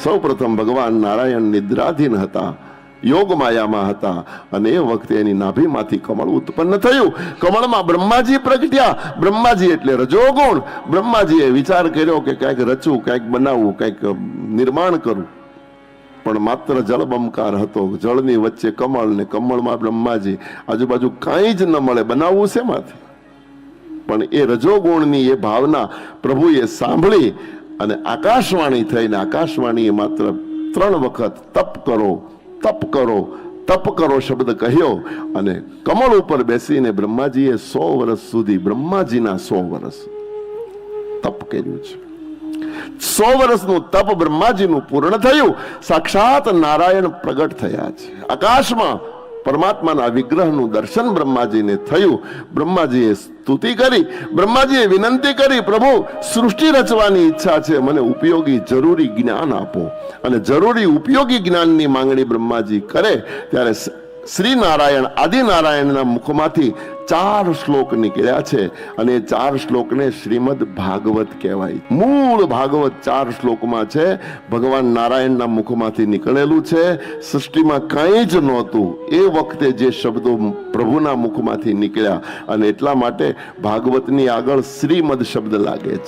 સૌ પ્રથમ ભગવાન નારાયણ નિદ્રાધીન હતા, યોગ માયામાં હતા, અને એ વખતે એની નાભીમાંથી કમળ ઉત્પન્ન થયું. કમળમાં બ્રહ્માજી પ્રગટ્યા. બ્રહ્માજી એટલે રજોગુણ. બ્રહ્માજીએ વિચાર કર્યો કે કંઈક રચવું, કંઈક બનાવવું, કંઈક નિર્માણ કરવું, પણ માત્ર જળબંકાર હતો. જળની વચ્ચે કમળ ને કમળમાં બ્રહ્માજી, આજુબાજુ કાંઈ જ ન મળે, બનાવવું શેમાંથી? પણ એ રજોગુણની એ ભાવના પ્રભુએ સાંભળી અને આકાશવાણી થઈને, આકાશવાણીએ માત્ર 3 વખત તપ કરો, તપ કરો, તપ કરો શબ્દ કહ્યો, અને કમળ ઉપર બેસીને બ્રહ્માજીએ 100 વર્ષ સુધી, બ્રહ્માજીના 100 વર્ષ તપ કર્યું છે. 100 વર્ષનું તપ બ્રહ્માજીનું પૂર્ણ થયું. સાક્ષાત નારાયણ પ્રગટ થયા છે આકાશમાં. પરમાત્માના વિગ્રહનું દર્શન બ્રહ્માજીને થયું. બ્રહ્માજીએ સ્તુતિ કરી, બ્રહ્માજીએ વિનંતી કરી, પ્રભુ સૃષ્ટિ રચવાની ઈચ્છા છે, મને ઉપયોગી જરૂરી જ્ઞાન આપો. અને જરૂરી ઉપયોગી જ્ઞાનની માંગણી બ્રહ્માજી કરે ત્યારે શ્રી નારાયણ, આદિનારાયણના મુખમાંથી 4 શ્લોક નીકળ્યા છે, અને એ 4 શ્લોકને શ્રીમદ ભાગવત કહેવાય. મૂળ ભાગવત 4 શ્લોકમાં છે. ભગવાન નારાયણના મુખમાંથી નીકળેલું છે. સૃષ્ટિમાં કંઈ જ નહોતું એ વખતે જે શબ્દો પ્રભુના મુખમાંથી નીકળ્યા, અને એટલા માટે ભાગવતની આગળ શ્રીમદ શબ્દ લાગે છે.